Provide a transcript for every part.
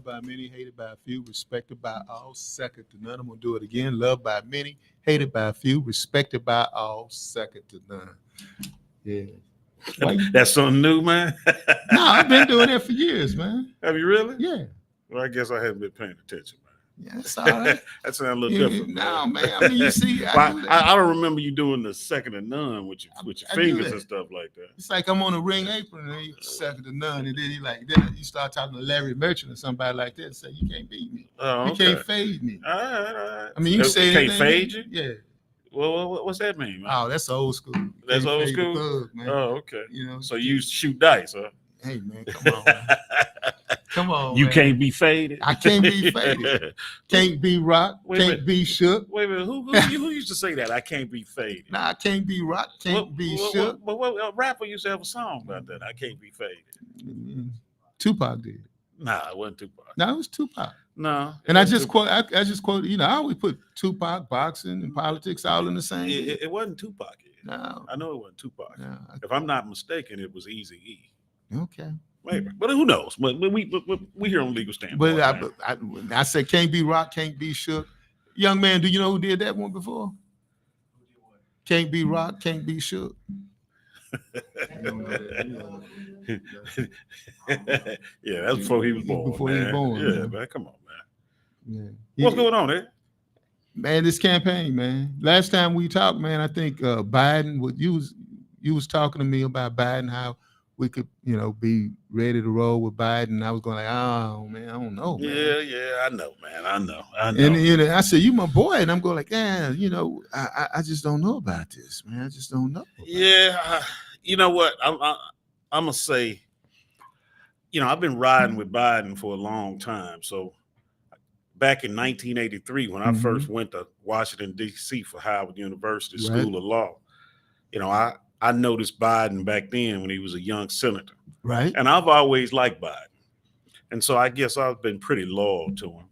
loved by many, hated by a few, respected by all, second to none. I'm gonna do it again. Loved by many, hated by a few, respected by all, second to none. Yeah. Why That's something new, man. No, I've been doing that for years, man. Have you really? Yeah. Well, I guess I haven't been paying attention, man. Yeah, it's all right. That sounds a little different. No, man. I mean, you see, well, I don't remember you doing the second to none with your fingers and stuff like that. It's like I'm on a ring apron and you second to none, and then you start talking to Larry Merchant or somebody like that and say, you can't beat me. Oh, You can't fade me. All right. I mean, you say can't fade you? Yeah. Well, what's that mean, man? Oh, that's old school. That's can't old fade school? the thug, man. Oh, okay. You know. So you shoot dice, huh? Hey, man, come on, man. Come on, You man. can't be faded. I can't be faded. Can't be rock. Can't be shook. Wait a minute. Who used to say that? I can't be faded. Nah, I can't be rock. Can't be shook. But a rapper used to have a song about that. I can't be faded. Tupac did. Nah, it wasn't Tupac. No, it was Tupac. No. And I just quote. You know, I always put Tupac, boxing, and politics all in the same. It wasn't Tupac. No, I know it wasn't Tupac. No. If I'm not mistaken, it was Easy E. Okay. Maybe, but who knows? But we here on Legal Standpoint. But I said can't be rock, can't be shook. Young man, do you know who did that one before? Can't be rock, can't be shook. Yeah, that's before he was born. Before he was born. Yeah, man. Come on, man. Yeah. What's going on there? Man, this campaign, man. Last time we talked, man, I think Biden. You was talking to me about Biden, how we could, be ready to roll with Biden. I was going like, oh man, I don't know, man. Yeah, I know, man. I know. And I said, you my boy, and I'm going like, yeah, I just don't know about this, man. I just don't know. Yeah, you know what? I'm gonna say, I've been riding with Biden for a long time. So back in 1983, when I first went to Washington D.C. for Howard University School of Law, I noticed Biden back then when he was a young senator. Right. And I've always liked Biden. And so I guess I've been pretty loyal to him.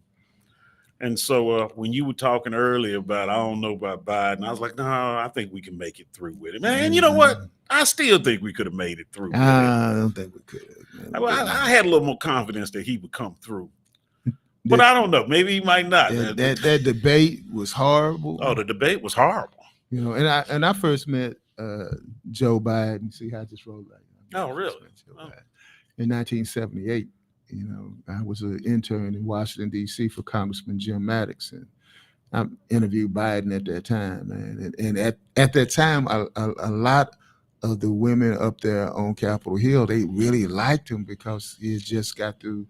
And so when you were talking earlier about, I don't know about Biden, I was like, no, I think we can make it through with it. And you know what? I still think we could have made it through. I don't think we could. I had a little more confidence that he would come through. But I don't know. Maybe he might not. That debate was horrible. Oh, the debate was horrible. And I first met Joe Biden. See how I just rolled like. Oh, really? In 1978, I was an intern in Washington D.C. for Congressman Jim Maddox, and I interviewed Biden at that time, man. And at that time, a lot of the women up there on Capitol Hill, they really liked him because he had just got through.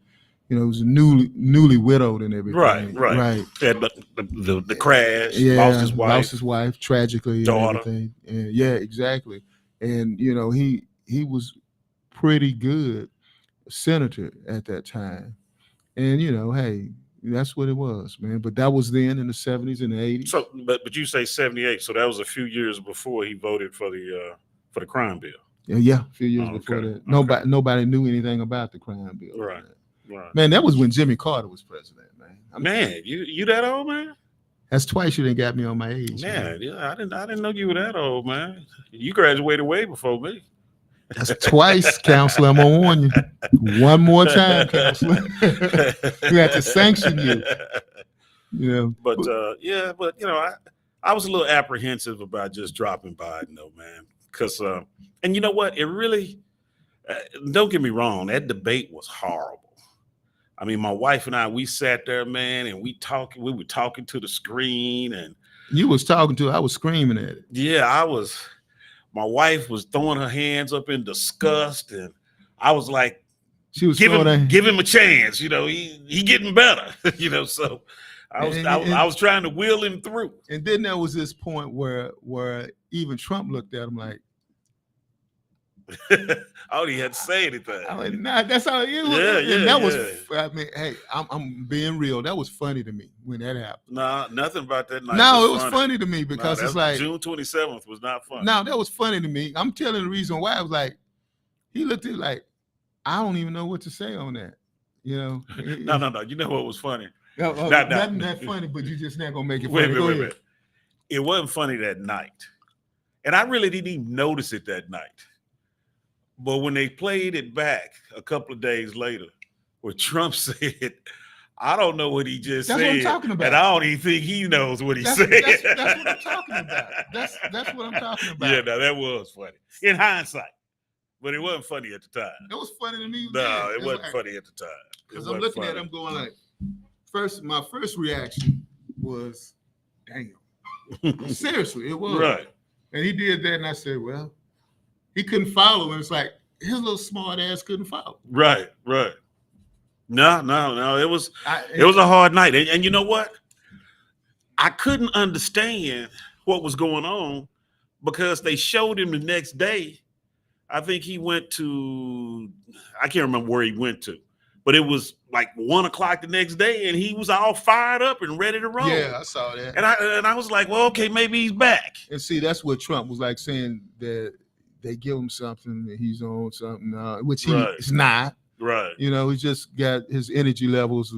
He was newly widowed and everything. Right. Had the crash, lost his wife tragically, daughter. And everything. And yeah, exactly. And he was pretty good senator at that time. And hey, that's what it was, man. But that was then in the 70s and the 80s. So, but you say 78, so that was a few years before he voted for the crime bill. Yeah, a few years before that. Nobody knew anything about the crime bill. Right. Man, that was when Jimmy Carter was president, man. You that old, man? That's twice you done got me on my age. Man, yeah, I didn't know you were that old, man. You graduated way before me. That's twice, counselor. I'm gonna warn you. One more time, counselor. We have to sanction you. But I was a little apprehensive about just dropping Biden, though, man. Because and you know what? It really don't get me wrong. That debate was horrible. I mean, my wife and I, we sat there, man, and we were talking to the screen, and you was talking to, I was screaming at it. Yeah, my wife was throwing her hands up in disgust, and I was like, she was give him a chance, he getting better, so I was trying to wheel him through. And then there was this point where even Trump looked at him like, I only had to say anything. I mean, nah, that's how it was. Yeah. That was. I mean, hey, I'm being real. That was funny to me when that happened. Nah, nothing about that night. No, it was funny to me because it's like June 27th was not funny. No, that was funny to me. I'm telling the reason why. I was like, he looked at it like, I don't even know what to say on that. No. You know what was funny? Nothing that funny, but you just not gonna make it funny. Wait. It wasn't funny that night, and I really didn't even notice it that night. But when they played it back a couple of days later, where Trump said, "I don't know what he just That's said, what I'm talking about. and I don't even think he knows what he said." That's what I'm talking about. That's what I'm talking about. Yeah, no, that was funny in hindsight, but it wasn't funny at the time. It was funny to me. No, it wasn't funny at the time. Because I'm looking at him going like, my first reaction was, damn. Seriously, it was. Right. And he did that, and I said, well, he couldn't follow. And it's like, his little smart ass couldn't follow. Right. No. It was a hard night. And you know what? I couldn't understand what was going on because they showed him the next day. I think he went to, I can't remember where he went to, but it was like 1 o'clock the next day and he was all fired up and ready to roll. Yeah, I saw that. And I was like, well, okay, maybe he's back. And see, that's what Trump was like saying, that they give him something that he's on something, which he is not. Right. You know, he just got his energy levels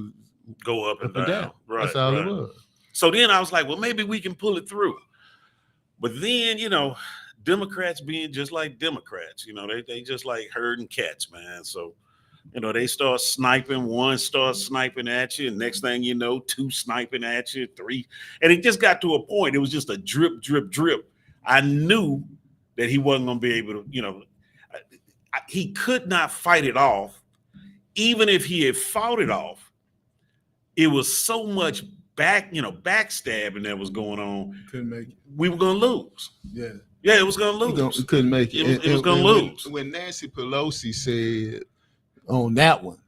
go up and down. Right. That's all it was. So then I was like, well, maybe we can pull it through. But then, you know, Democrats being just like Democrats, you know, they just like herding cats, man. So, you know, they start sniping, one starts sniping at you, and next thing you know, 2 sniping at you, 3. And it just got to a point, it was just a drip, drip, drip. I knew that he wasn't going to be able to, you know, he could not fight it off. Even if he had fought it off, it was so much backstabbing that was going on. Couldn't make it. We were going to lose. Yeah. Yeah, it was going to lose. We couldn't make it. It was going to lose. When Nancy Pelosi said on that one,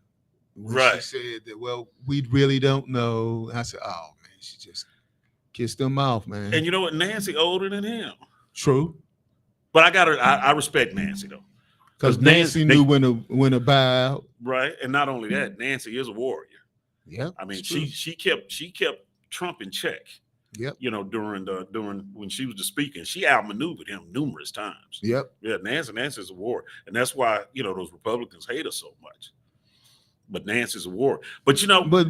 right, she said that, well, we really don't know. I said, oh, man, she just kissed him off, man. And you know what? Nancy older than him. True. But I respect Nancy, though. Because Nancy knew when to buy out. Right. And not only that, Nancy is a warrior. Yeah. I mean, she kept Trump in check. Yep. You know, during when she was just speaking, she outmaneuvered him numerous times. Yep. Yeah, Nancy's a warrior. And that's why, you know, those Republicans hate her so much. But Nancy's a warrior. But you know, but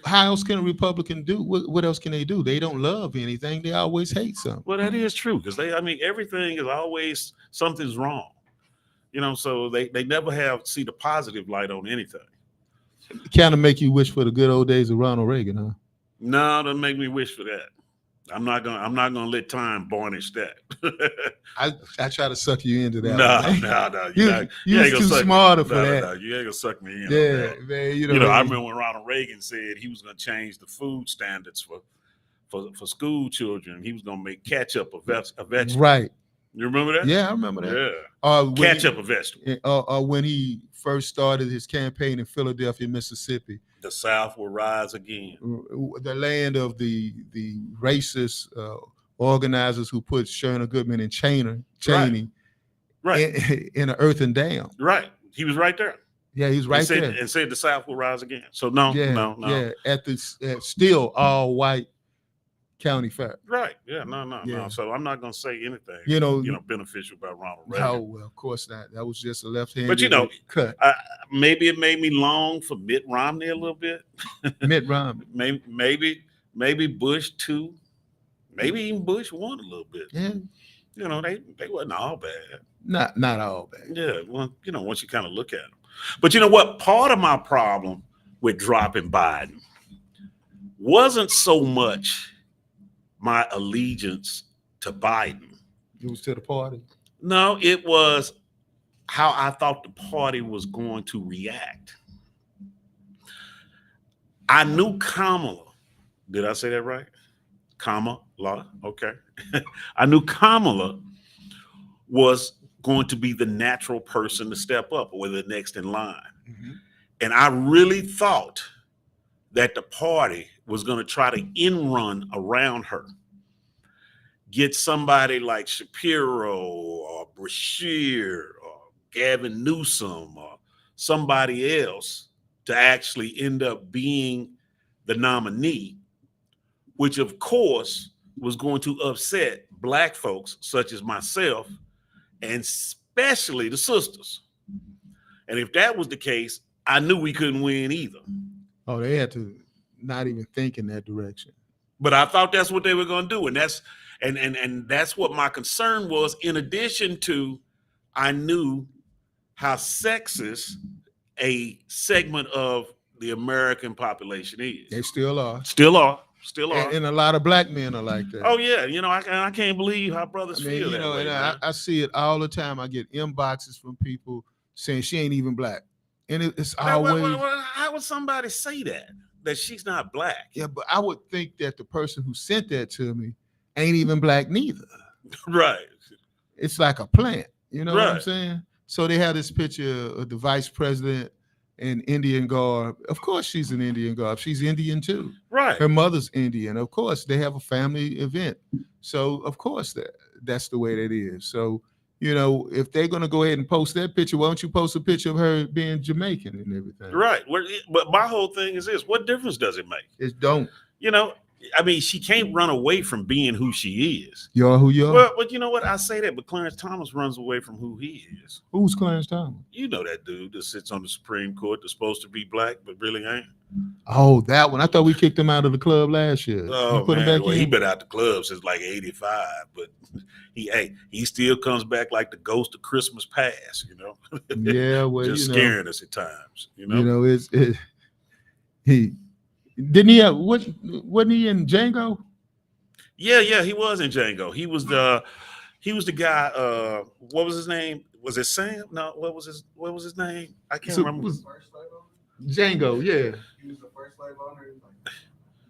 how else can a Republican do? What else can they do? They don't love anything. They always hate something. Well, that is true, because everything is always something's wrong. You know, so they never see the positive light on anything. Kind of make you wish for the good old days of Ronald Reagan, huh? No, doesn't make me wish for that. I'm not gonna let time varnish that. I try to suck you into that. No. You're too smarter for that. No, you ain't gonna suck me in. Yeah, man. You know, I remember when Ronald Reagan said he was gonna change the food standards for school children. He was gonna make ketchup a vegetable. Right. You remember that? Yeah, I remember that. Yeah. Ketchup a vegetable. When he first started his campaign in Philadelphia, Mississippi. The South will rise again. The land of the racist organizers who put Sherman Goodman and Cheney right. in an earthen dam. Right. He was right there. Yeah, he's right there. And said the South will rise again. So no. Yeah, at still all white county fair. Right. Yeah, no. So I'm not gonna say anything, beneficial about Ronald Reagan. No, well, of course not. That was just a left-handed cut. Maybe it made me long for Mitt Romney a little bit. Mitt Romney. maybe Bush too. Maybe even Bush 1 a little bit. Yeah. You know, they wasn't all bad. Not all bad. Yeah, well, once you kind of look at them. But you know what? Part of my problem with dropping Biden wasn't so much my allegiance to Biden. It was to the party? No, it was how I thought the party was going to react. I knew Kamala. Did I say that right? Kamala. Okay. I knew Kamala was going to be the natural person to step up or the next in line. Mm-hmm. And I really thought that the party was going to try to run around her. Get somebody like Shapiro or Brashear or Gavin Newsom or somebody else to actually end up being the nominee, which of course was going to upset Black folks such as myself and especially the sisters. And if that was the case, I knew we couldn't win either. Oh, they had to not even think in that direction. But I thought that's what they were going to do. And that's what my concern was. In addition to, I knew how sexist a segment of the American population is. They still are. Still are. And a lot of black men are like that. Oh yeah, I can't believe how brothers feel that way. And I see it all the time. I get inboxes from people saying she ain't even black, and it's always. How would somebody say that she's not black? Yeah, but I would think that the person who sent that to me ain't even black neither. Right. It's like a plant. You know what I'm Right. saying? So they have this picture of the vice president in Indian garb. Of course, she's in Indian garb. She's Indian too. Right. Her mother's Indian. Of course, they have a family event. So of course that's the way that is. So, if they're gonna go ahead and post that picture, why don't you post a picture of her being Jamaican and everything? Right. But my whole thing is this: what difference does it make? It don't. She can't run away from being who she is. You are who you are. Well, but you know what? I say that, but Clarence Thomas runs away from who he is. Who's Clarence Thomas? You know that dude that sits on the Supreme Court that's supposed to be black, but really ain't. Oh, that one. I thought we kicked him out of the club last year. Oh, put man. Him back in? He been out the club since like 85, but he still comes back like the ghost of Christmas past, Yeah, well, just scaring us at times, he didn't he have wasn't he in Django? Yeah, he was in Django. He was the guy. What was his name? Was it Sam? No, what was his name? I can't remember. Django, yeah. He was the first slave owner.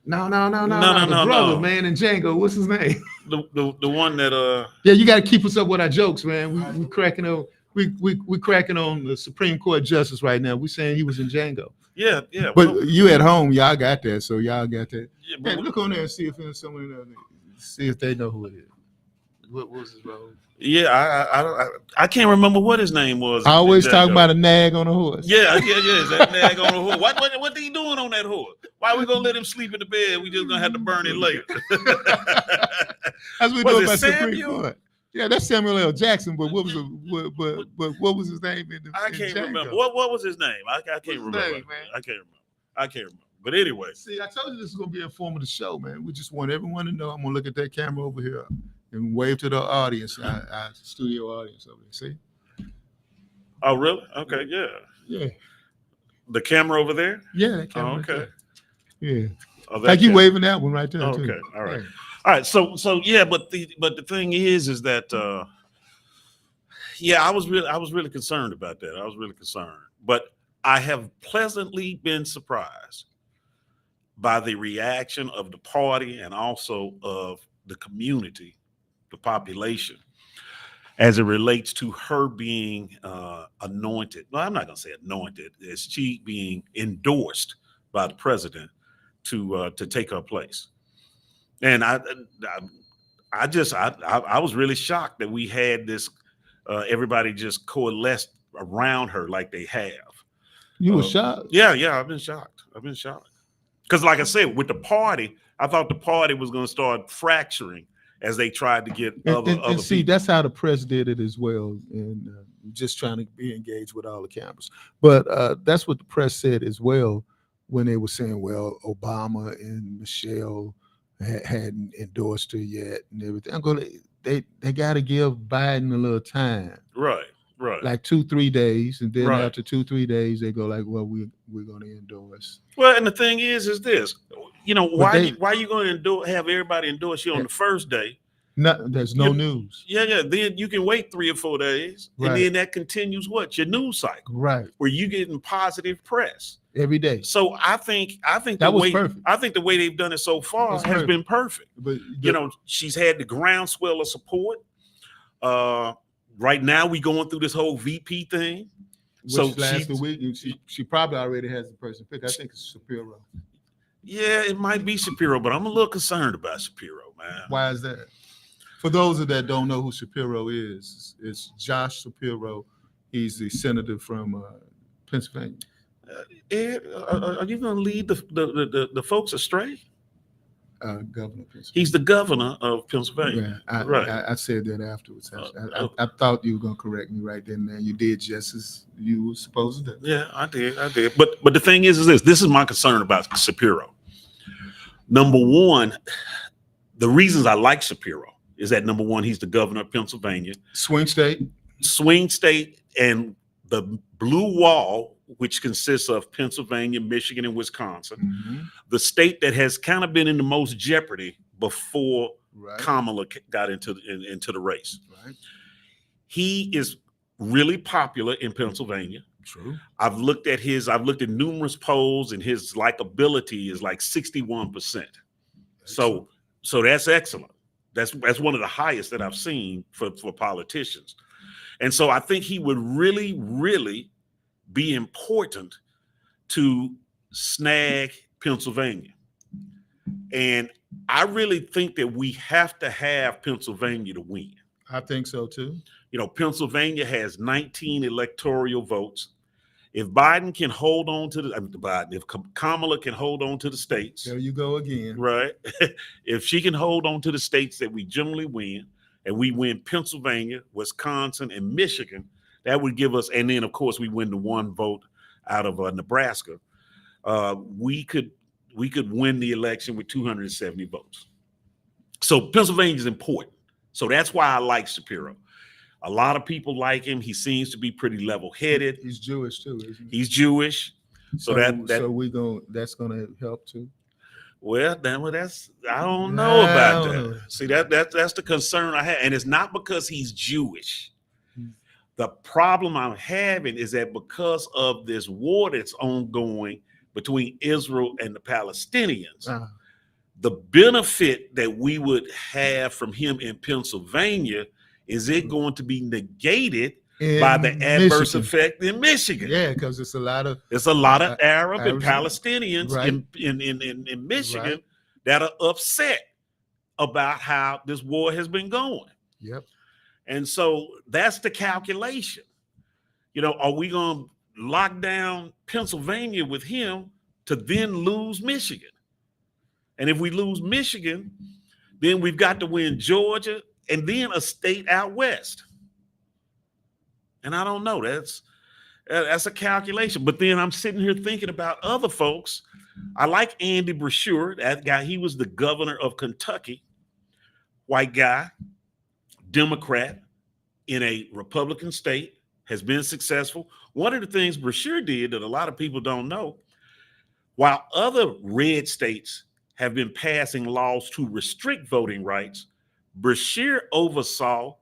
No. The brother, no. man, in Django. What's his name? The one that Yeah, you got to keep us up with our jokes, man. We cracking on. We cracking on the Supreme Court justice right now. We saying he was in Django. Yeah. But you at home, y'all got that, so y'all got that. Yeah, Hey, look on there and see if there's someone there. See if they know who it is. What was his role? Yeah, I can't remember what his name was. I always talk about a nag on a horse. Yeah. Is that nag on a horse? What he doing on that horse? Why are we gonna let him sleep in the bed? We just gonna have to burn it later. That's what we Was doing it by Supreme Samuel? Court. Yeah, that's Samuel L. Jackson. But what was his name in the? I can't remember. What was his name? I can't remember. Name, man? I can't remember. But anyway. See, I told you this is gonna be an informative show, man. We just want everyone to know. I'm gonna look at that camera over here and wave to the audience, our studio audience over there. See? Oh, really? Okay, yeah. Yeah. The camera over there? Yeah, that camera. Oh, right okay. there. Yeah. Oh, that Like you camera. waving that one right there. Oh, too. okay. All right. Yeah. All right. So yeah, but the thing is that I was really concerned about that. I was really concerned. But I have pleasantly been surprised by the reaction of the party and also of the community, the population, as it relates to her being anointed. Well, I'm not going to say anointed. As she being endorsed by the president to take her place. And I was really shocked that we had this. Everybody just coalesced around her like they have. You were shocked? Yeah, I've been shocked. Because like I said, with the party, I thought the party was going to start fracturing as they tried to get other see, people. that's how the press did it as well, and just trying to be engaged with all the cameras. But that's what the press said as well when they were saying, well, Obama and Michelle hadn't endorsed her yet and everything. I'm going, they got to give Biden a little time. Right. Like 2-3 days, and then Right. after 2-3 days, they go like, "Well, we're going to endorse." Well, and the thing is this, why are you going to have everybody endorse you on Yeah. the first day? No, there's no news. Yeah. Then you can wait 3 or 4 days, Right. and then that continues your news cycle, Right, where you getting positive press. every day. So I think That was perfect. I think the way they've done it so far That's has perfect. been perfect. But She's had the groundswell of support. Right now we going through this whole VP thing. which last week, she probably already has the person picked. I think it's Shapiro. Yeah, it might be Shapiro, but I'm a little concerned about Shapiro, man. Why is that? For those that don't know who Shapiro is, it's Josh Shapiro. He's the senator from Pennsylvania. Ed, are you going to lead the folks astray? Governor of Pennsylvania. He's the governor of Pennsylvania. Yeah, Right. I said that afterwards. I thought you were gonna correct me right then, man. You did just as you were supposed to do. Yeah, I did. But the thing is this. This is my concern about Shapiro. Number one, the reasons I like Shapiro is that number one, he's the governor of Pennsylvania, Swing state. swing state, and the blue wall, which consists of Pennsylvania, Michigan, and Wisconsin, the state that has kind of been in the most jeopardy before Kamala got into the race. Right. He is really popular in Pennsylvania. True. I've looked at numerous polls, and his likability is like 61%. So that's excellent. That's one of the highest that I've seen for politicians. And so I think he would really, really be important to snag Pennsylvania. And I really think that we have to have Pennsylvania to win. I think so too. You know, Pennsylvania has 19 electoral votes. If Biden can hold on to if Kamala can hold on to the states. There you go again. Right. If she can hold on to the states that we generally win, and we win Pennsylvania, Wisconsin, and Michigan, that would give us, and then of course we win the one vote out of Nebraska, we could win the election with 270 votes. So Pennsylvania is important. So that's why I like Shapiro. A lot of people like him. He seems to be pretty level-headed. He's Jewish too, isn't he? He's Jewish. So that's gonna help too. Well, that's I don't know about that. See, that's the concern I have. And it's not because he's Jewish. The problem I'm having is that because of this war that's ongoing between Israel and the Palestinians, the benefit that we would have from him in Pennsylvania is it going to be negated by the adverse effect in Michigan? Yeah, because it's a lot of Arab and Palestinians in Michigan that are upset about how this war has been going. Yep. And so that's the calculation. You know, are we going to lock down Pennsylvania with him to then lose Michigan? And if we lose Michigan, then we've got to win Georgia and then a state out west. And I don't know. That's a calculation. But then I'm sitting here thinking about other folks. I like Andy Brashear, that guy. He was the governor of Kentucky, white guy, Democrat in a Republican state, has been successful. One of the things Brashear did that a lot of people don't know, while other red states have been passing laws to restrict voting rights, Brashear oversaw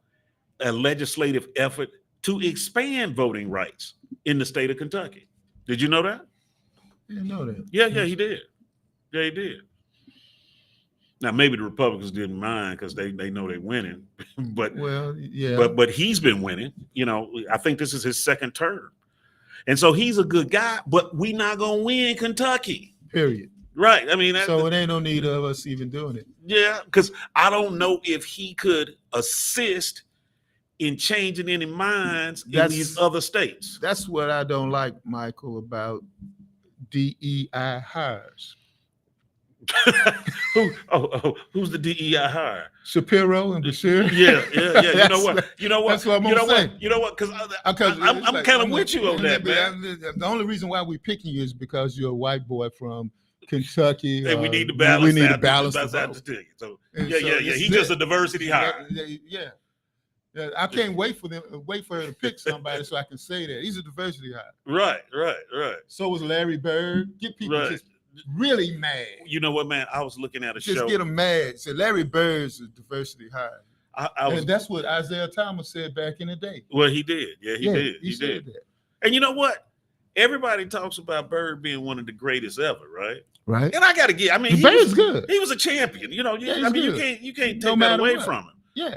a legislative effort to expand voting rights in the state of Kentucky. Did you know that? I didn't know that. Yeah, he did. Yeah, he did. Now, maybe the Republicans didn't mind because they know they're winning. But he's been winning. You know, I think this is his second term. And so he's a good guy, but we're not going to win Kentucky. Period. Right. I mean, so it ain't no need of us even doing it. Yeah, because I don't know if he could assist in changing any minds in these other states. That's what I don't like, Michael, about DEI hires. Who's the DEI hire? Shapiro and Brashear. Yeah. You know what? That's what I'm gonna say. You know what? Because I'm kind of with you on that, man. The only reason why we're picking you is because you're a white boy from Kentucky. And we need to balance. We need to balance that. So he's just a diversity hire. Yeah. I can't wait for her to pick somebody so I can say that he's a diversity hire. Right. So was Larry Bird. Get people just really mad. You know what, man? I was looking at a show. Just get them mad. Say Larry Bird's a diversity hire. And that's what Isaiah Thomas said back in the day. Well, he did. Yeah, he did. He did. That. And you know what? Everybody talks about Bird being one of the greatest ever, right? Right. And I got to get. I mean, Bird's good. He was a champion. You know. Yeah, I mean, you can't take that away from him. Yeah.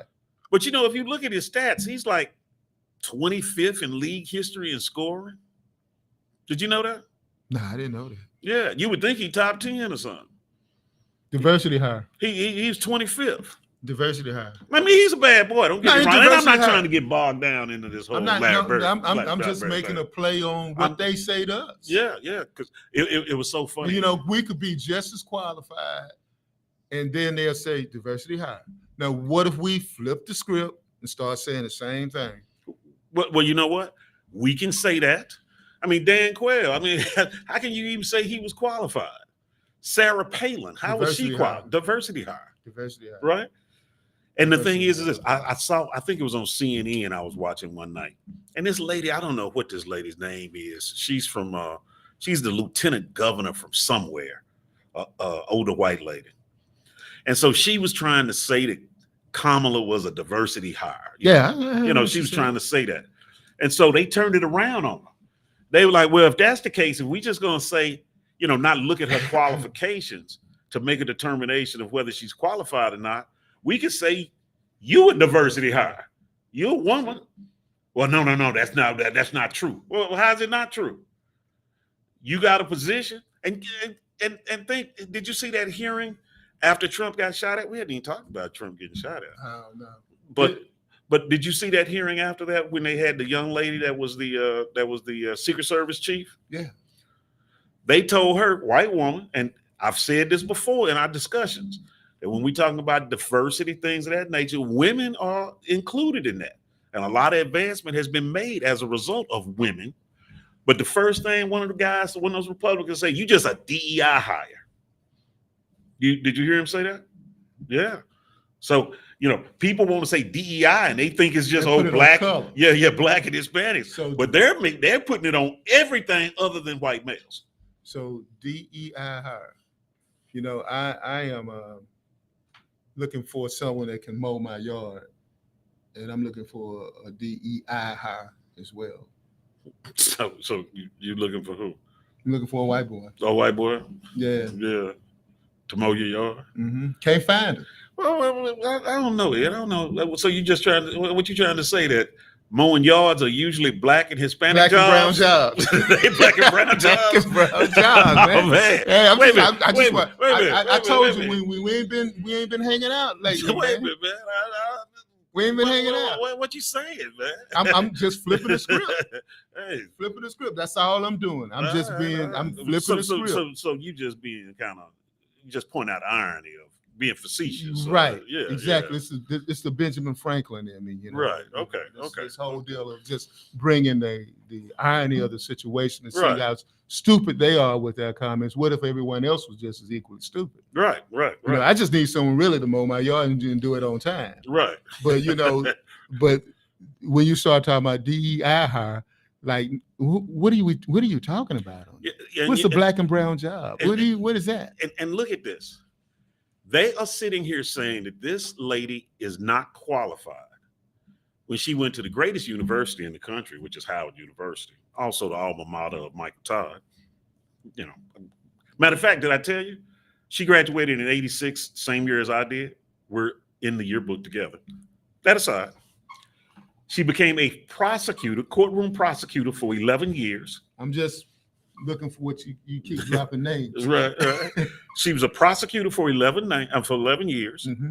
But you know, if you look at his stats, he's like 25th in league history in scoring. Did you know that? Nah, I didn't know that. Yeah, you would think he top 10 or something. Diversity hire. He's 25th. Diversity hire. I mean, he's a bad boy. Don't get me wrong. And I'm not trying to get bogged down into this whole Larry Bird. I'm just making a play on what they say to us. Yeah, because it was so funny. You know, we could be just as qualified, and then they'll say diversity hire. Now, what if we flip the script and start saying the same thing? Well, you know what? We can say that. I mean, Dan Quayle. I mean, how can you even say he was qualified? Sarah Palin. How was she qualified? Diversity hire. Diversity hire. Right? And the thing is this: I I think it was on CNN. I was watching one night, and this lady, I don't know what this lady's name is. She's from, she's the lieutenant governor from somewhere, older white lady, and so she was trying to say that Kamala was a diversity hire. You know, she was trying to say that, and so they turned it around on her. They were like, "Well, if that's the case, if we just gonna say, you know, not look at her qualifications to make a determination of whether she's qualified or not." We could say you a diversity hire. You're a woman. Well, no, that's not true. Well, how's it not true? You got a position, and think. Did you see that hearing after Trump got shot at? We hadn't even talked about Trump getting shot at. Oh no. But did you see that hearing after that when they had the young lady that was the Secret Service chief? Yeah. They told her, white woman, and I've said this before in our discussions. And when we talking about diversity, things of that nature, women are included in that. And a lot of advancement has been made as a result of women. But the first thing one of those Republicans say, you just a DEI hire. Did you hear him say that? Yeah. So, you know, people want to say DEI and they think it's just black. Yeah, black and Hispanics. So, but they're putting it on everything other than white males. So DEI hire. You know, I am looking for someone that can mow my yard, and I'm looking for a DEI hire as well. So you're looking for who? I'm looking for a white boy. A white boy? Yeah. To mow your yard? Mm-hmm. Can't find it. Well, I don't know, Ed. I don't know. So you just what you trying to say, that mowing yards are usually black and Hispanic jobs? Black and brown jobs. They black and brown jobs. Black and brown jobs, man. Oh man. Hey, I told you we ain't been hanging out lately. Wait a minute, man. We ain't been hanging out. What you saying, man? I'm just flipping the script. Hey, flipping the script. That's all I'm doing. I'm flipping the script. So you just being just point out the irony of being facetious. Right. Yeah. Exactly. Yeah. It's the Benjamin Franklin in me. You know? Right. Okay. This whole deal of just bringing the irony of the situation and see how stupid they are with their comments. What if everyone else was just as equally stupid? Right. You know, I just need someone really to mow my yard and do it on time. Right. But you know, but when you start talking about DEI hire, like what are you talking about? What's the black and brown job? What is that? And look at this. They are sitting here saying that this lady is not qualified when she went to the greatest university in the country, which is Howard University, also the alma mater of Michael Todd. You know, matter of fact, did I tell you? She graduated in '86, same year as I did. We're in the yearbook together. That aside, she became a courtroom prosecutor for 11 years. I'm just looking for what you keep dropping names. Right. She was a prosecutor for 11 years. Mm-hmm.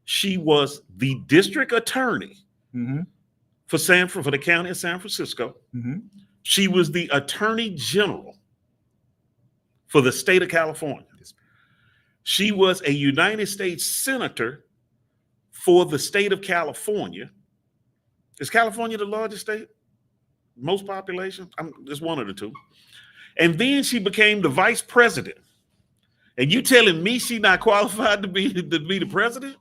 She was the district attorney for the county of San Francisco. Mm-hmm. She was the attorney general for the state of California. She was a United States senator for the state of California. Is California the largest state? Most population? It's one of the two. And then she became the vice president. And you telling me she not qualified to be the president?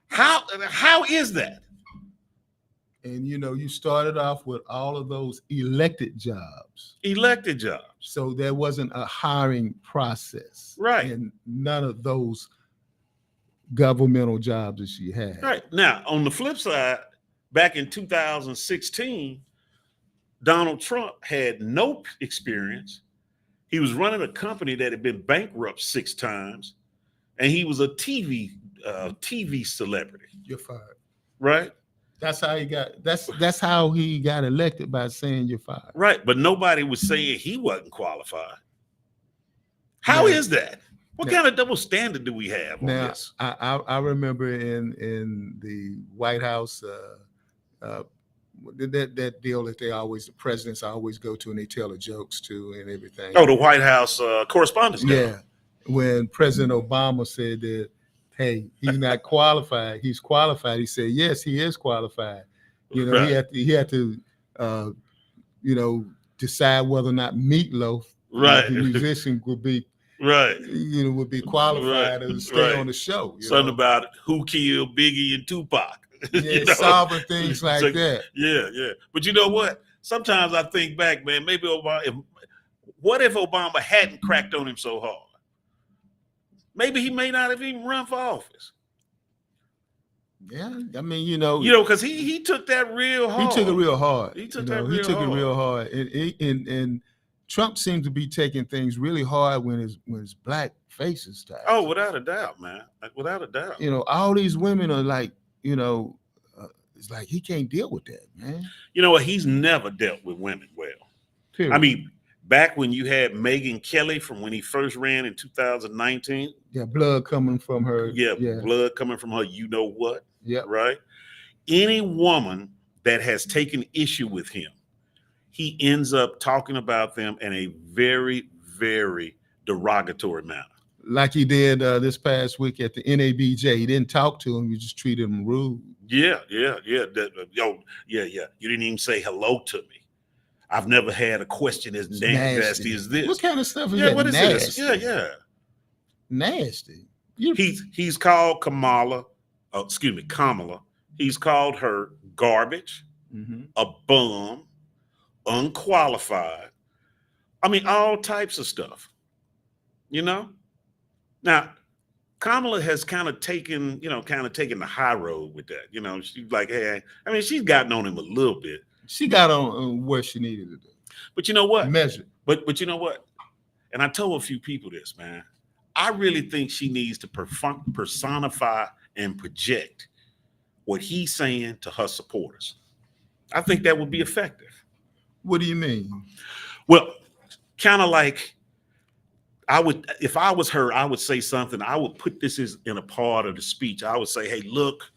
How is that? And you know, you started off with all of those elected jobs. So there wasn't a hiring process. Right. And none of those governmental jobs that she had. Right. Now, on the flip side, back in 2016, Donald Trump had no experience. He was running a company that had been bankrupt 6 times, and he was a TV celebrity. You're fired. Right? That's how he got elected, by saying you're fired. Right, but nobody was saying he wasn't qualified. How is that? What kind of double standard do we have on this? I remember in the White House that deal that the presidents always go to and they tell the jokes to and everything. Oh, the White House correspondence. Yeah. When President Obama said that, hey, he's not qualified, he's qualified. He said, yes, he is qualified. You know, he had to decide whether or not Meatloaf, right, the musician, would be Right. would be qualified to stay on the show. Something about who killed Biggie and Tupac. Yeah, solving things like so, that. Yeah. But you know what? Sometimes I think back, man, maybe Obama, what if Obama hadn't cracked on him so hard? Maybe he may not have even run for office. Yeah, I mean, because he took that real hard. He took it real hard. He took it real hard. And Trump seems to be taking things really hard when his black face is tied. Oh, without a doubt, man. Without a doubt. All these women are like, it's like he can't deal with that, man. You know what? He's never dealt with women well. Period. I mean, back when you had Megyn Kelly from when he first ran in 2019. Yeah, blood coming from her. Yeah, blood coming from her. You know what? Yeah. Right? Any woman that has taken issue with him, he ends up talking about them in a very, very derogatory manner. Like he did this past week at the NABJ. He didn't talk to him. He just treated him rude. Yeah. You didn't even say hello to me. I've never had a question as nasty as this. What kind of stuff is that? What nasty? Is this? Yeah. Nasty. He's called Kamala. He's called her garbage, a bum, unqualified. I mean, all types of stuff. Now, Kamala has kind of taken the high road with that. She's like, hey, I mean, she's gotten on him a little bit. She got on where she needed to do. But you know what? Measure. But you know what? And I told a few people this, man. I really think she needs to personify and project what he's saying to her supporters. I think that would be effective. What do you mean? Well, kind of like if I was her, I would say something. I would put this in a part of the speech. I would say, hey, look,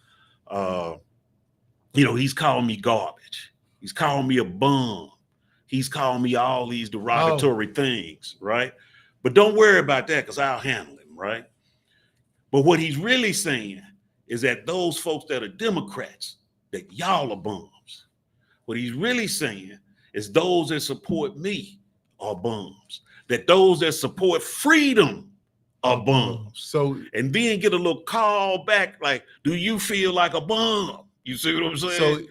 he's calling me garbage. He's calling me a bum. He's calling me all these derogatory things, right? But don't worry about that because I'll handle him, right? But what he's really saying is that those folks that are Democrats, that y'all are bums. What he's really saying is those that support me are bums. That those that support freedom are bums. And then get a little call back like, do you feel like a bum? You see what I'm saying?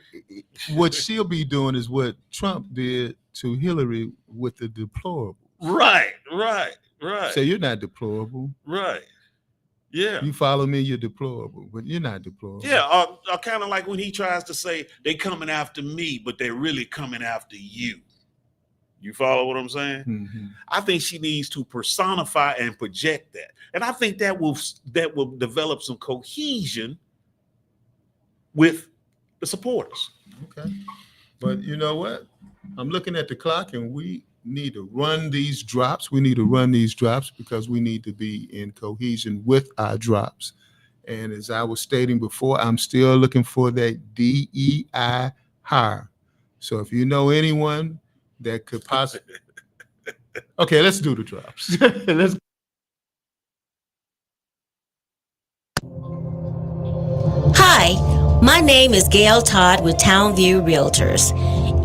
So what she'll be doing is what Trump did to Hillary with the deplorable. Right. So you're not deplorable. Right. Yeah. You follow me, you're deplorable, but you're not deplorable. Yeah, or kind of like when he tries to say they coming after me, but they're really coming after you. You follow what I'm saying? Mm-hmm. I think she needs to personify and project that. And I think that will develop some cohesion with the supporters. Okay. But you know what? I'm looking at the clock and we need to run these drops. We need to run these drops because we need to be in cohesion with our drops. And as I was stating before, I'm still looking for that DEI hire. So if you know anyone that could possibly... Okay, let's do the drops. Hi, my name is Gail Todd with Townview Realtors.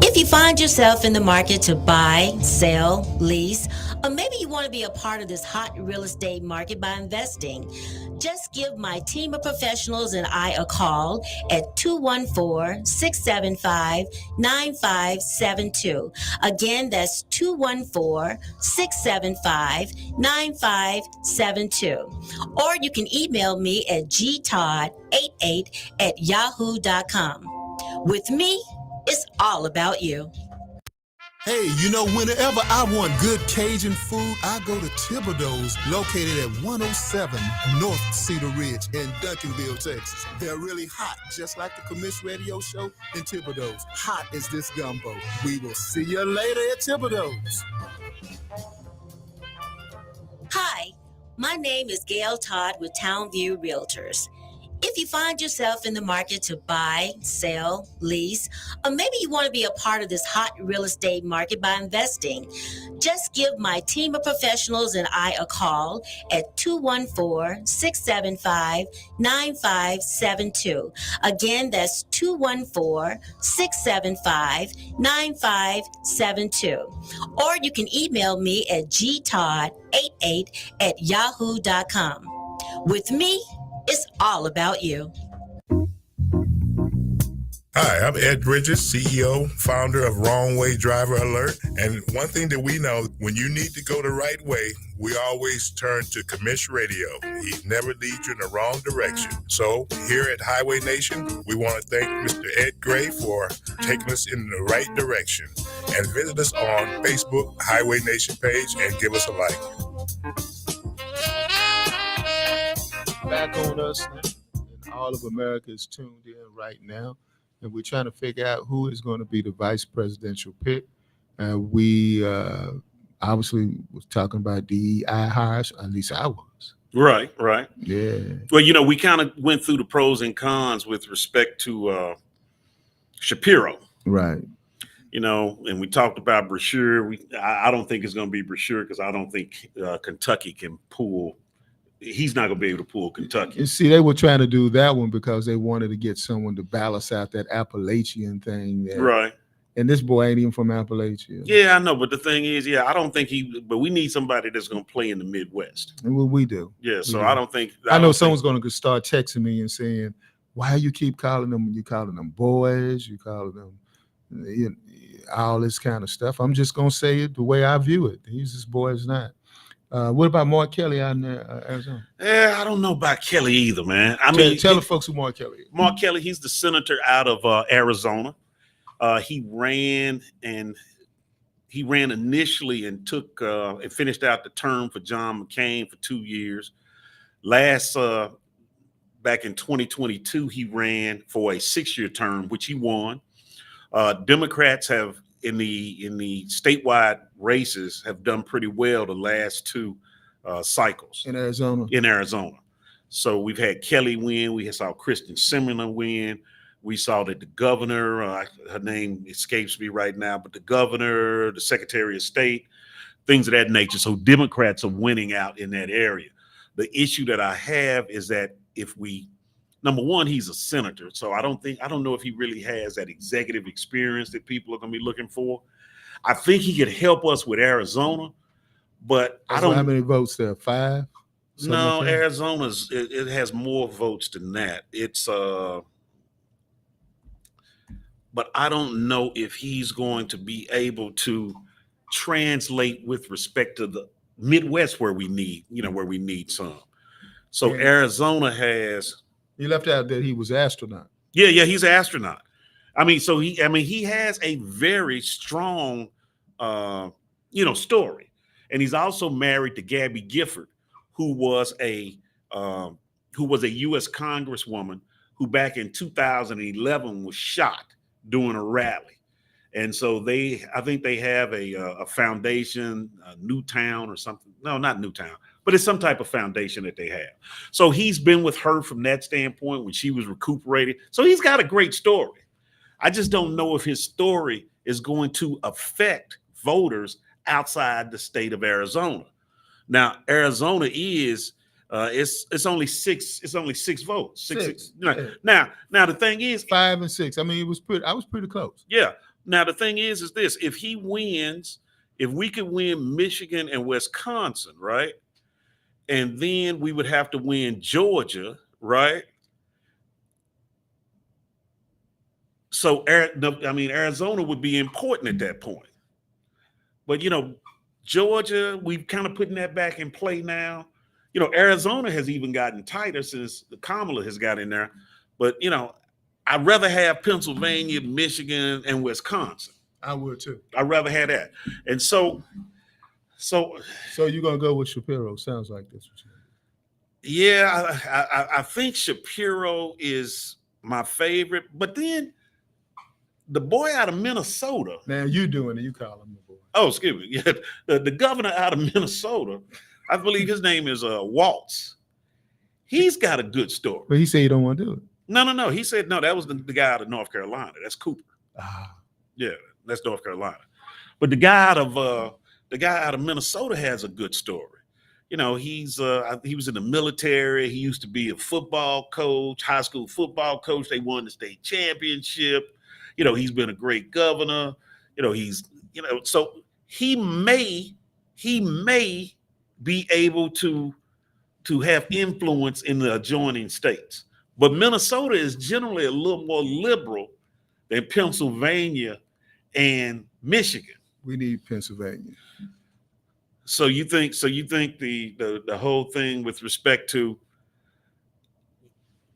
If you find yourself in the market to buy, sell, lease, or maybe you want to be a part of this hot real estate market by investing, just give my team of professionals and I a call at 214-675-9572. Again, that's 214-675-9572. Or you can email me at gtodd88@yahoo.com. With me, it's all about you. Hey, whenever I want good Cajun food, I go to Thibodeau's, located at 107 North Cedar Ridge in Duncanville, Texas. They're really hot, just like the Commish radio show in Thibodeau's. Hot as this gumbo. We will see you later at Thibodeau's. Hi, my name is Gail Todd with Townview Realtors. If you find yourself in the market to buy, sell, lease, or maybe you want to be a part of this hot real estate market by investing, just give my team of professionals and I a call at 214-675-9572. Again, that's 214-675-9572. Or you can email me at gtodd88@yahoo.com. With me, it's all about you. Hi, I'm Ed Bridges, CEO, founder of Wrong Way Driver Alert. And one thing that we know, when you need to go the right way, we always turn to Commish Radio. He never leads you in the wrong direction. So here at Highway Nation, we want to thank Mr. Ed Gray for taking us in the right direction. And visit us on Facebook, Highway Nation page, and give us a like. Back on us, and all of America is tuned in right now, and we're trying to figure out who is going to be the vice presidential pick. We obviously was talking about DEI hires, at least I was. Right. Yeah. Well, we kind of went through the pros and cons with respect to Shapiro. Right. And we talked about Brashear. I don't think it's going to be Brashear because I don't think Kentucky can pull. He's not going to be able to pull Kentucky. And see, they were trying to do that one because they wanted to get someone to balance out that Appalachian thing. Right. And this boy ain't even from Appalachia. Yeah, I know. But the thing is, I don't think but we need somebody that's going to play in the Midwest. And what we do. Yeah. So do. I don't think. I know someone's going to start texting me and saying, why you keep calling them? You calling them boys? You calling them all this kind of stuff. I'm just going to say it the way I view it. He's this boy is not. What about Mark Kelly out in Arizona? Yeah, I don't know about Kelly either, man. Tell the folks who Mark Kelly is. Mark Kelly, he's the senator out of Arizona. He ran initially and took and finished out the term for John McCain for 2 years. Back in 2022, he ran for a 6-year term, which he won. Democrats have in the statewide races have done pretty well the last 2 cycles in Arizona. So we've had Kelly win. We saw Kristen Sinema win. We saw that the governor, her name escapes me right now, but the governor, the Secretary of State, things of that nature. So Democrats are winning out in that area. The issue that I have is that number one, he's a senator. So I don't know if he really has that executive experience that people are going to be looking for. I think he could help us with Arizona, but I don't know. How many votes there? 5? No, like Arizona's, it has more votes than that. It's, but I don't know if he's going to be able to translate with respect to the Midwest where we need some. So yeah. Arizona has. You left out that he was astronaut. Yeah, he's an astronaut. He has a very strong, story, and he's also married to Gabby Gifford, who was a U.S. Congresswoman who back in 2011 was shot during a rally, and so I think they have a foundation, Newtown or something. No, not Newtown. But it's some type of foundation that they have. So he's been with her from that standpoint when she was recuperating. So he's got a great story. I just don't know if his story is going to affect voters outside the state of Arizona. Now, Arizona is it's only 6 votes. Six. Now the thing is 5 and 6. I was pretty close. Yeah. Now the thing is this: if he wins, if we could win Michigan and Wisconsin, right? And then we would have to win Georgia, right? So, Arizona would be important at that point. But, Georgia, we've kind of putting that back in play now. Arizona has even gotten tighter since the Kamala has got in there. But, I'd rather have Pennsylvania, Michigan, and Wisconsin. I would too. I'd rather have that. And so you're gonna go with Shapiro? Sounds like this. Yeah, I think Shapiro is my favorite, but then the boy out of Minnesota. Now you doing it? You call him the boy? Oh, excuse me. Yeah, the governor out of Minnesota. I believe his name is Waltz. He's got a good story. But he said he don't want to do it. No. He said no. That was the guy out of North Carolina. That's Cooper. Ah, Yeah, that's North Carolina. But the guy out of Minnesota has a good story. You know, he was in the military. He used to be a football coach, high school football coach. They won the state championship. You know, he's been a great governor. You know, so he may be able to have influence in the adjoining states. But Minnesota is generally a little more liberal than Pennsylvania and Michigan. we need Pennsylvania. So you think the whole thing with respect to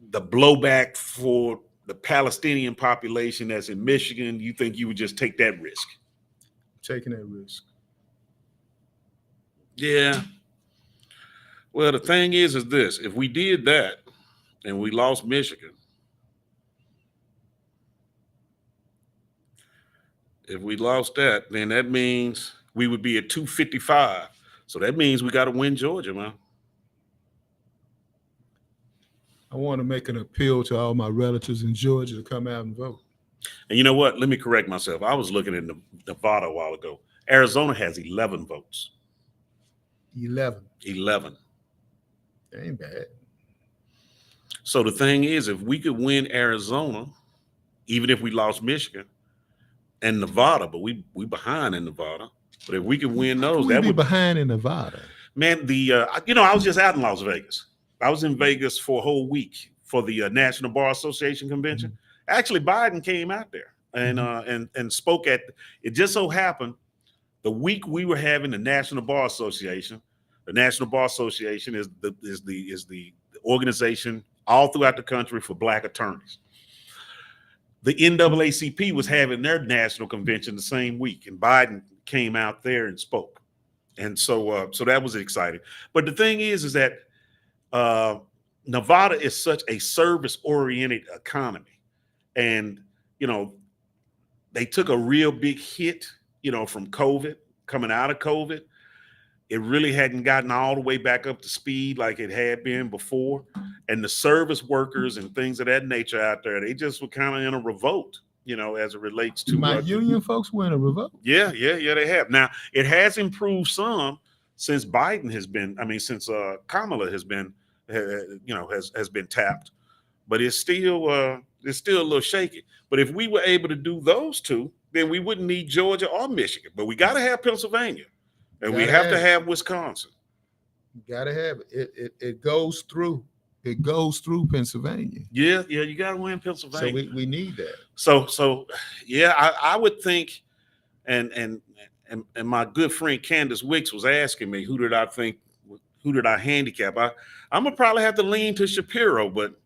the blowback for the Palestinian population that's in Michigan, you think you would just take that risk? Taking that risk. Yeah. Well, the thing is this: if we did that and we lost Michigan, if we lost that, then that means we would be at 255. So that means we got to win Georgia, man. I want to make an appeal to all my relatives in Georgia to come out and vote. And you know what? Let me correct myself. I was looking at Nevada a while ago. Arizona has 11 votes. 11. 11. That ain't bad. So the thing is, if we could win Arizona, even if we lost Michigan and Nevada, but we behind in Nevada. But if we could win those, We'd that be would behind in Nevada. Man, I was just out in Las Vegas. I was in Vegas for a whole week for the National Bar Association convention. Mm-hmm. Actually, Biden came out there and spoke at. It just so happened the week we were having the National Bar Association. The National Bar Association is the organization all throughout the country for Black attorneys. The NAACP was having their national convention the same week, and Biden came out there and spoke. And so that was exciting. But the thing is that Nevada is such a service-oriented economy. And, they took a real big hit, from COVID, coming out of COVID. It really hadn't gotten all the way back up to speed like it had been before. And the service workers and things of that nature out there, they just were kind of in a revolt, as it relates to my union folks were in a revolt. Yeah, they have. Now, it has improved some since Biden since Kamala has been, has been tapped, but it's still a little shaky. But if we were able to do those two, then we wouldn't need Georgia or Michigan. But we got to have Pennsylvania, and we have to have Wisconsin. You got to have it. It goes through. It goes through Pennsylvania. Yeah, you got to win Pennsylvania. So we need that. So yeah, I would think, and my good friend Candace Wicks was asking me, who did I handicap? I'm gonna probably have to lean to Shapiro, but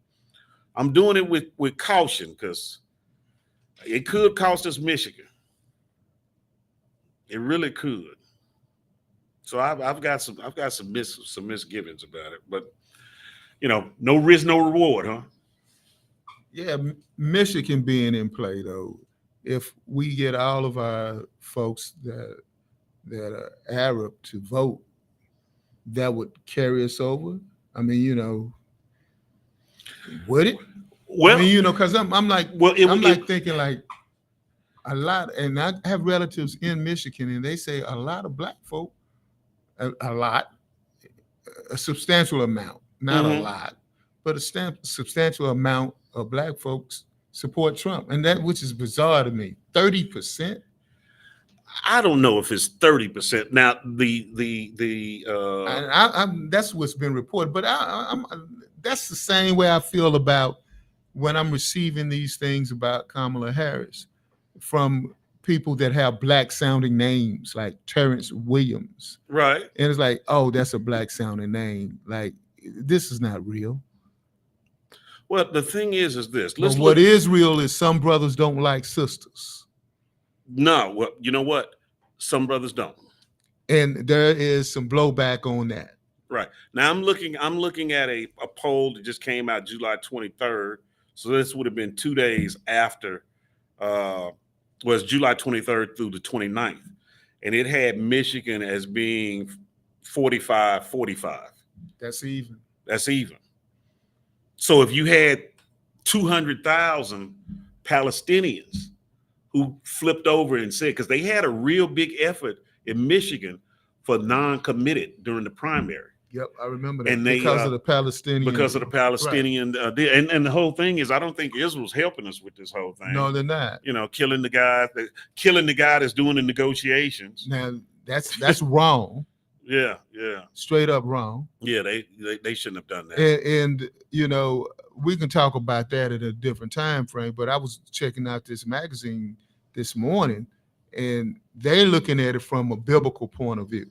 I'm doing it with caution because it could cost us Michigan. It really could. So I've got some misgivings about it, but no risk, no reward, huh? Yeah, Michigan being in play though, if we get all of our folks that are Arab to vote, that would carry us over. I mean, would it? Well, because I'm like, thinking like a lot, and I have relatives in Michigan, and they say a lot of Black folk, a substantial amount, not a lot, but a substantial amount of Black folks support Trump, and that which is bizarre to me. 30%. I don't know if it's 30%. Now that's what's been reported, but that's the same way I feel about when I'm receiving these things about Kamala Harris from people that have Black sounding names like Terrence Williams. Right. And it's like, oh, that's a Black sounding name. Like, this is not real. Well, the thing is this. What is real is some brothers don't like sisters. No, well, you know what? Some brothers don't. And there is some blowback on that. Right. Now I'm looking at a poll that just came out July 23rd. So this would have been 2 days after was July 23rd through the 29th. And it had Michigan as being 45-45. That's even. That's even. So if you had 200,000 Palestinians who flipped over and said, because they had a real big effort in Michigan for non-committed during the primary. Yep, I remember that. And they, because of the Palestinian. Because of the Palestinian, and the whole thing is, I don't think Israel's helping us with this whole thing. No, they're not. You know, killing the guy that's doing the negotiations. Now that's wrong. Yeah. Straight up wrong. Yeah, they shouldn't have done that. And you know, we can talk about that at a different time frame. But I was checking out this magazine this morning, and they're looking at it from a biblical point of view.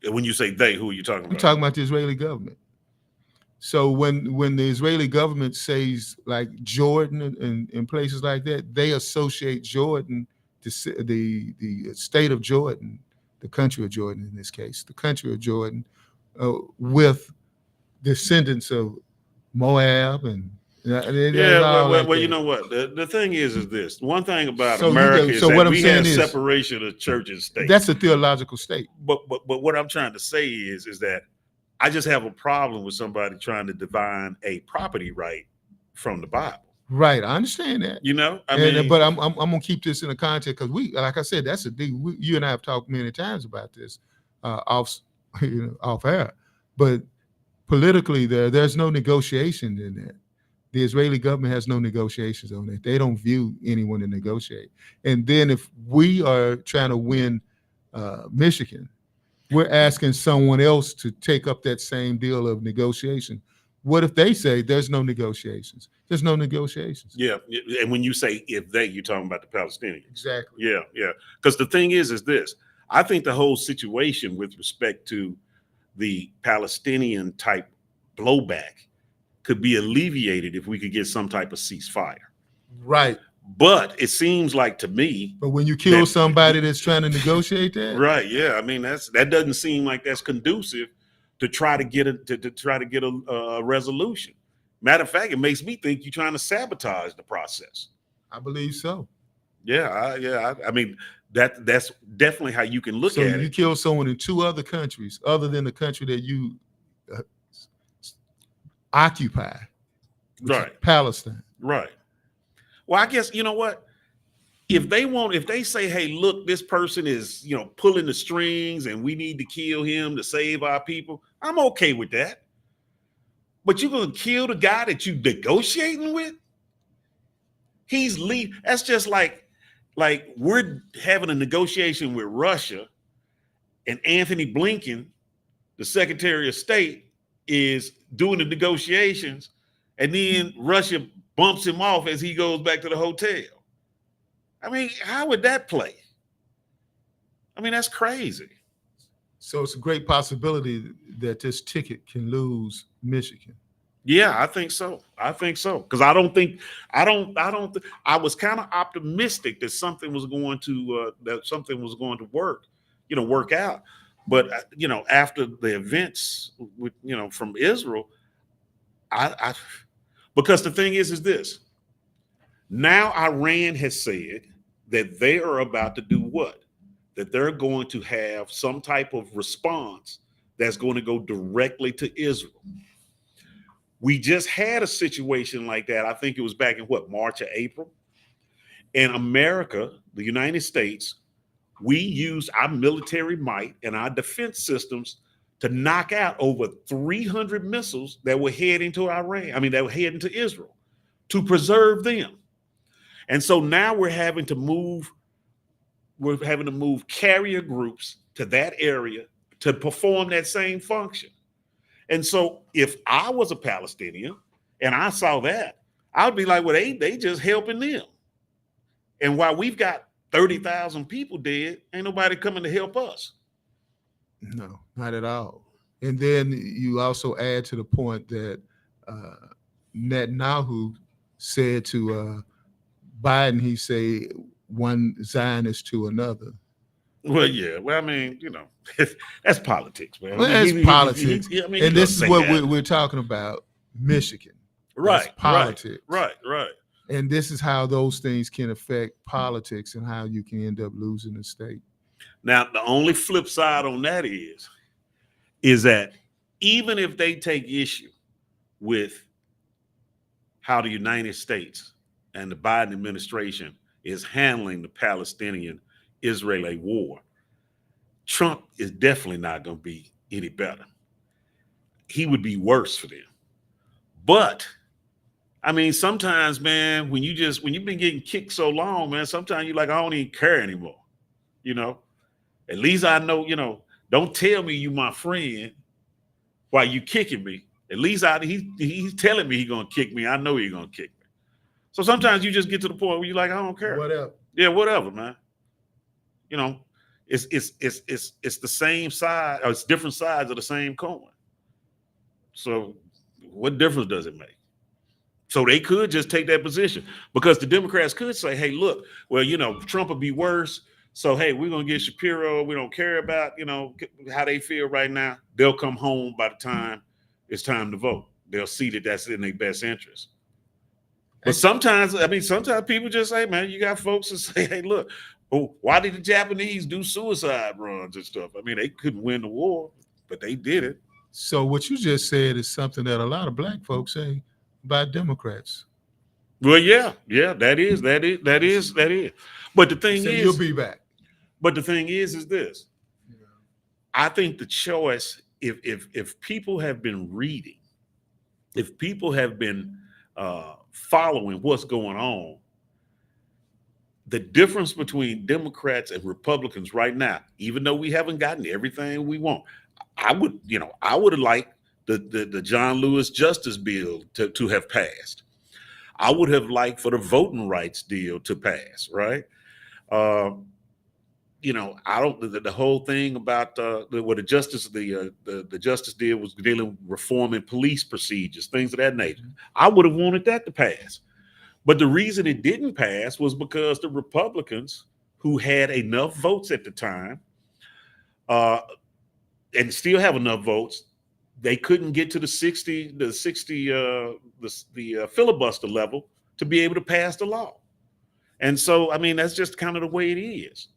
When you say they, who are you talking about? I'm talking about the Israeli government. So when the Israeli government says like Jordan and places like that, they associate Jordan, the state of Jordan, the country of Jordan in this case, the country of Jordan, with descendants of Moab and well, you know what? The thing is this. One thing about America is that we have separation of church and state. That's a theological state. But what I'm trying to say is that I just have a problem with somebody trying to divine a property right from the Bible. Right, I understand that. You know, but I'm gonna keep this in the context because like I said, that's you and I have talked many times about this off air. But politically, there's no negotiation in that. The Israeli government has no negotiations on it. They don't view anyone to negotiate. And then if we are trying to win Michigan, we're asking someone else to take up that same deal of negotiation. What if they say there's no negotiations? There's no negotiations. Yeah. And when you say if they, you're talking about the Palestinians. Exactly. Yeah. Because the thing is this. I think the whole situation with respect to the Palestinian type blowback could be alleviated if we could get some type of ceasefire. Right. But it seems like to me. But when you kill somebody that's trying to negotiate that. Right. Yeah. I mean, that doesn't seem like that's conducive to try to get a resolution. Matter of fact, it makes me think you're trying to sabotage the process. I believe so. Yeah. I mean, that's definitely how you can look at it. So you kill someone in two other countries other than the country that you occupy, right? Palestine, right? Well, I guess you know what? If they say, "Hey, look, this person is pulling the strings, and we need to kill him to save our people," I'm okay with that. But you're gonna kill the guy that you negotiating with? He's lead. That's just like we're having a negotiation with Russia, and Anthony Blinken, the Secretary of State, is doing the negotiations, and then Russia bumps him off as he goes back to the hotel. I mean, how would that play? I mean, that's crazy. So it's a great possibility that this ticket can lose Michigan. Yeah, I think so. Because I was kind of optimistic that something was going to work out. But after the events from Israel, I because the thing is this. Now Iran has said that they are about to do what? That they're going to have some type of response that's going to go directly to Israel. We just had a situation like that. I think it was back in March or April. And America, the United States, we used our military might and our defense systems to knock out over 300 missiles that were heading to Iran. I mean, that were heading to Israel to preserve them. And so now we're having to move carrier groups to that area to perform that same function. And so if I was a Palestinian and I saw that, I would be like, well, they just helping them. And while we've got 30,000 people dead, ain't nobody coming to help us. No, not at all. And then you also add to the point that Netanyahu said to Biden, he say one Zionist to another. Well, yeah. Well, I mean, that's politics, man. Well, that's politics. And this is what we're talking about, Michigan. Right. That's politics. Right. And this is how those things can affect politics and how you can end up losing the state. Now, the only flip side on that is that even if they take issue with how the United States and the Biden administration is handling the Palestinian-Israeli war, Trump is definitely not going to be any better. He would be worse for them. But I mean, sometimes, man, when you've been getting kicked so long, man, sometimes you're like, I don't even care anymore. You know, at least I know, don't tell me you my friend while you kicking me. At least he's telling me he's gonna kick me. I know he's gonna kick me. So sometimes you just get to the point where you're like, I don't care. Whatever. Yeah, whatever, man. It's the same side, or it's different sides of the same coin. So what difference does it make? So they could just take that position, because the Democrats could say, hey, look, well, Trump would be worse. So, hey, we're going to get Shapiro. We don't care about, how they feel right now. They'll come home by the time it's time to vote. They'll see that that's in their best interest. But sometimes people just say, man, you got folks that say, hey, look, why did the Japanese do suicide runs and stuff? I mean, they couldn't win the war, but they did it. So what you just said is something that a lot of black folks say about Democrats. Well, yeah, that is. But the thing is, you'll be back. But the thing is this. I think the choice, if people have been reading, if people have been following what's going on, the difference between Democrats and Republicans right now, even though we haven't gotten everything we want, I would have liked the John Lewis Justice Bill to have passed. I would have liked for the voting rights deal to pass, right? The whole thing about what the justice deal was dealing with reforming police procedures, things of that nature. I would have wanted that to pass. But the reason it didn't pass was because the Republicans, who had enough votes at the time, and still have enough votes, they couldn't get to the 60 filibuster level to be able to pass the law. And so, I mean, that's just kind of the way it is.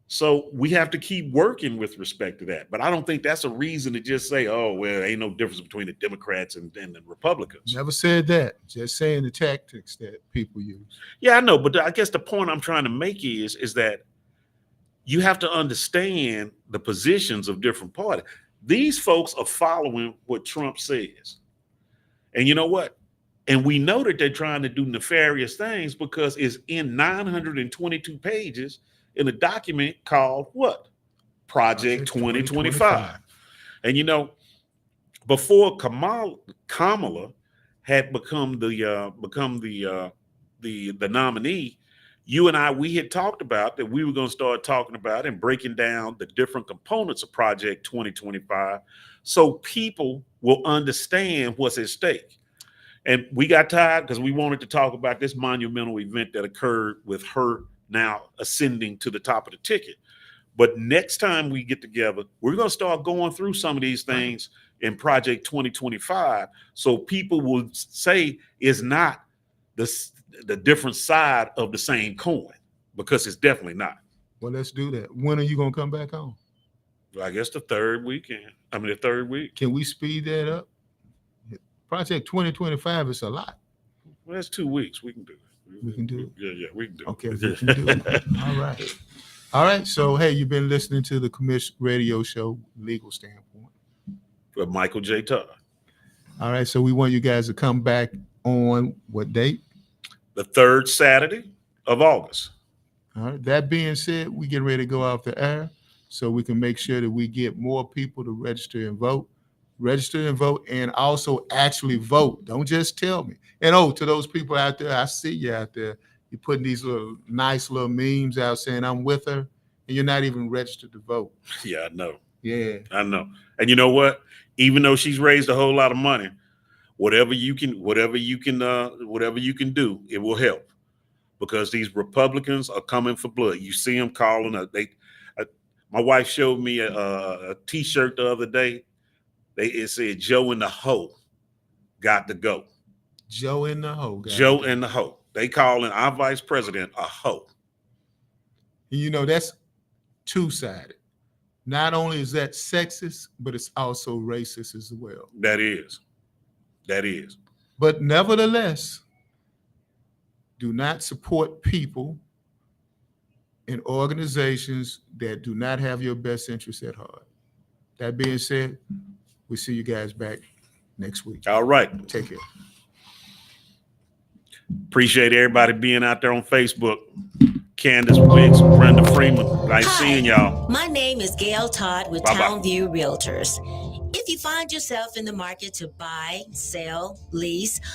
So we have to keep working with respect to that. But I don't think that's a reason to just say, oh, well, ain't no difference between the Democrats and the Republicans. Never said that. Just saying the tactics that people use. Yeah, I know. But I guess the point I'm trying to make is that you have to understand the positions of different parties. These folks are following what Trump says. And you know what? And we know that they're trying to do nefarious things because it's in 922 pages in a document called what? Project 2025. And before Kamala had become the nominee, you and I, we had talked about that we were going to start talking about and breaking down the different components of Project 2025 so people will understand what's at stake. And we got tired because we wanted to talk about this monumental event that occurred with her now ascending to the top of the ticket. But next time we get together, we're going to start going through some of these things in Project 2025 so people will say it's not the different side of the same coin, because it's definitely not. Well, let's do that. When are you going to come back on? Well, I guess the third week. Can we speed that up? Project 2025 is a lot. Well, that's 2 weeks. We can do it. We can do it. Yeah, we can do okay, it. we can do it. All right. So, hey, you've been listening to the Commish radio show, Legal Standpoint. With Michael J. Todd. All right. So we want you guys to come back on what date? The third Saturday of August. All right. That being said, we get ready to go off the air so we can make sure that we get more people to register and vote. Register and vote, and also actually vote. Don't just tell me. And to those people out there, I see you out there. You're putting these little nice little memes out saying I'm with her, and you're not even registered to vote. Yeah, I know. Yeah, I know. And you know what? Even though she's raised a whole lot of money, whatever you can do, it will help, because these Republicans are coming for blood. You see them calling. My wife showed me a T-shirt the other day. It said Joe in the Hoe got to go. Joe in the Hoe. Joe in the Hoe. They calling our vice president a hoe. That's two-sided. Not only is that sexist, but it's also racist as well. That is. That is. But nevertheless, do not support people and organizations that do not have your best interests at heart. That being said, we'll see you guys back next week. All right. Take care. Appreciate everybody being out there on Facebook. Candace Wicks, Brenda Freeman. Nice Hi, seeing y'all. My name is Gail Todd with Bye-bye. Townview Realtors. If you find yourself in the market to buy, sell, lease,